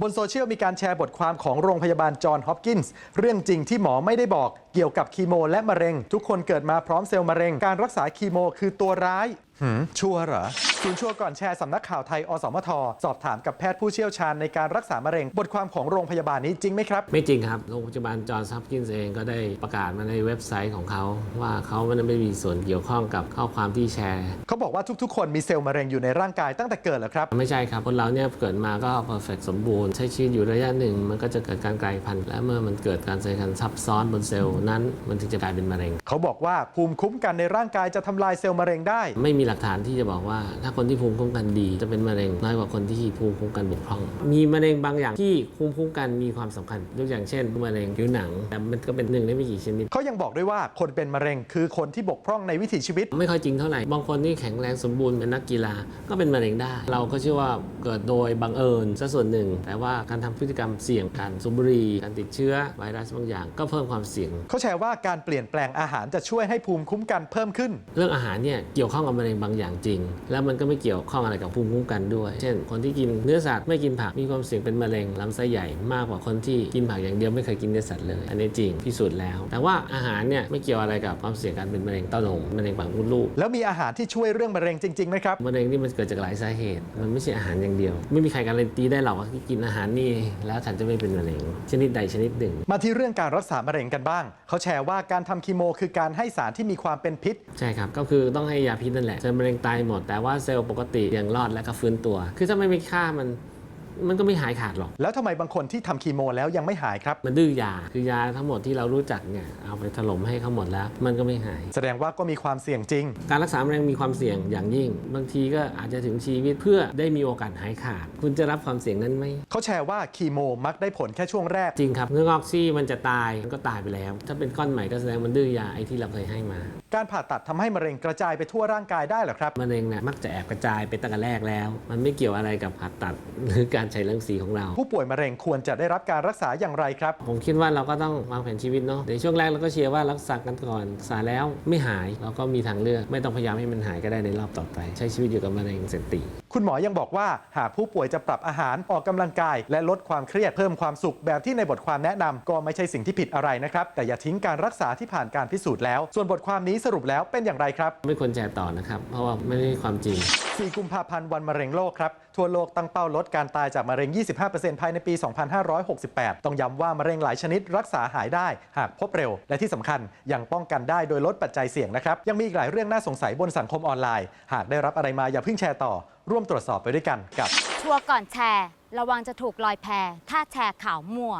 บนโซเชียลมีการแชร์บทความของโรงพยาบาลจอห์นฮอปกินส์เรื่องจริงที่หมอไม่ได้บอกเกี่ยวกับคีโมและมะเร็งทุกคนเกิดมาพร้อมเซลล์มะเร็งการรักษาคีโมคือตัวร้ายชัวร์เหรอคุณชัวร์ก่อนแชร์สำนักข่าวไทยอสมทสอบถามกับแพทย์ผู้เชี่ยวชาญในการรักษามะเร็งบทความของโรงพยาบาลนี้จริงไหมครับไม่จริงครับโรงพยาบาลจอห์นฮอปกินส์เองก็ได้ประกาศมาในเว็บไซต์ของเขาว่าเขาไม่มีส่วนเกี่ยวข้องกับข้อความที่แชร์เขาบอกว่าทุกๆคนมีเซลล์มะเร็งอยู่ในร่างกายตั้งแต่เกิดเหรอครับไม่ใช่ครับคนเราเนี่ยเกิดมาก็เพอร์เฟกต์สมบูรณ์ใช้ชีวิตอยู่ระยะหนึ่งมันก็จะเกิดการกลายพันธุ์และเมื่อมันเกิดการใส่กันซับซ้อนบนเซลล์นั้นมันถึงจะกลายเป็นมะเร็งเขาบอกว่าภูมิคุ้มกันในร่างกายจะทำลายเซลล์มะเร็งได้ไม่มีหลักฐานที่จะบอกว่าถ้าคนที่ภูมิคุ้มกันดีจะเป็นมะเร็งน้อยกว่าคนที่ภูมิคุ้มกันบกพร่องมีมะเร็งบางอย่างที่ภูมิคุ้มกันมีความสำคัญยกอย่างเช่นมะเร็งผิวหนังแต่มันก็เป็นหนึ่งในไม่กี่ชนิดเขายังบอกด้วยว่าคนเป็นมะเร็งคือคนที่บกพร่องในวิถีชีวิตไม่ค่อยจริงเท่าไหร่บางคนที่แข็งแรงสมบูรณ์เป็นนักกีฬาก็เป็นมะเร็งได้เราก็เชื่อว่าเกิดโดยบังเอิญซะส่วนหนึ่งแต่ว่าการทำพฤติกรรมเสี่ยงการสูบบุหรี่การติดเชื้อไวรัสบางอย่างก็เพิ่มความเสี่ยงเขาแชร์ว่าการเปลี่ยนแปลงอาหารจะช่วยให้ภูมิคุ้มกันเพิ่มขึ้นเรื่องอาหารเนี่ยเกี่ยวข้องกับมะเร็งบางอย่างจริงแล้วมันก็ไม่เกี่ยวข้องอะไรกับภูมิคุ้มกันด้วยเช่นคนที่กินเนื้อสัตว์ไม่กินผักมีความเสี่ยงเป็นมะเร็งลำไส้ใหญ่มากกว่าคนที่กินผักอย่างเดียวไม่เคยกินเนื้อสัตว์เลยอันนี้จริงพิสูจน์แล้วแต่ว่าอาหารเนี่ยไม่เกี่ยวอะไรกับความเสี่ยงการเป็นมะเร็งเต้านมมะเร็งปากมดลูกแล้วมีอาหารที่ช่วยเรื่องมะเร็งจริงๆไหมครับมะเร็งนี่มันเกิดจากหลายสาเหตุมันไม่ใช่อาหารอย่างเดียวไม่มีใครการันตีได้หรอกว่าที่กินอาหารนี่แล้วฉันจะไม่เป็นมะเร็งชนิดใดชนิดหนึ่งมาที่เรื่องการรักษามะเร็งกันบ้างเขาแชร์ว่าการทำคีโมคือการให้สารที่มีความเป็นพิษใช่ครับก็คือต้องให้ยาพิษนั่นแหละเซลล์มะเร็งตายหมดแต่ว่าเซลล์ปกติยังรอดและก็ฟื้นตัวคือถ้าไม่ไปฆ่ามันก็ไม่หายขาดหรอกแล้วทำไมบางคนที่ทำคีโมแล้วยังไม่หายครับมันดื้อยาคือยาทั้งหมดที่เรารู้จักเนี่ยเอาไปถล่มให้เขาหมดแล้วมันก็ไม่หายแสดงว่าก็มีความเสี่ยงจริงการรักษามะเร็งมีความเสี่ยงอย่างยิ่งบางทีก็อาจจะถึงชีวิตเพื่อได้มีโอกาสหายขาดคุณจะรับความเสี่ยงนั้นไหมเขาแชร์ว่าคีโมมักได้ผลแค่ช่วงแรกจริงครับเนื้องอกซี่มันจะตายมันก็ตายไปแล้วถ้าเป็นก้อนใหม่ก็แสดงมันดื้อยาไอ้ที่เราเคยให้มาการผ่าตัดทำให้มะเร็งกระจายไปทั่วร่างกายได้เหรอครับมะเร็งเนี่ยมักจะแอบกระจายไปตั้งแต่แรกแล้วมันไม่เกี่ยวอะไรกับผ่าตัดหรือการใช้รังสีของเราผู้ป่วยมะเร็งควรจะได้รับการรักษาอย่างไรครับผมคิดว่าเราก็ต้องวางแผนชีวิตเนาะในช่วงแรกเราก็เชียร์ว่ารักษากันก่อนรักษาแล้วไม่หายเราก็มีทางเลือกไม่ต้องพยายามให้มันหายก็ได้ในรอบต่อไปใช้ชีวิตอยู่กับมะเร็งเสติคุณหมอยังบอกว่าหากผู้ป่วยจะปรับอาหารออกกำลังกายและลดความเครียดเพิ่มความสุขแบบที่ในบทความแนะนำก็ไม่ใช่สิ่งที่ผิดอะไรนะครับแต่อย่าทิ้งการรักษาที่ผ่านการพิสูจน์แล้วส่วนบทความนี้สรุปแล้วเป็นอย่างไรครับไม่ควรแชร์ต่อนะครับเพราะว่าไม่ได้ความจริง4 กุมภาพันธ์วันมะเร็งโลกครับทั่วโลกตั้งเป้าลดการตายจากมะเร็ง 25% ภายในปี 2568 ต้องย้ำว่ามะเร็งหลายชนิดรักษาหายได้หากพบเร็วและที่สำคัญยังป้องกันได้โดยลดปัจจัยเสี่ยงนะครับยังมีอีกหลายเรื่องน่าสงสัยบนสังคมออนไลน์หากได้รับอะไรมาอย่าเพิ่งแชร์ต่อร่วมตรวจสอบไปด้วยกันกับชัวร์ก่อนแชร์ระวังจะถูกลอยแพถ้าแชร์ข่าวมั่ว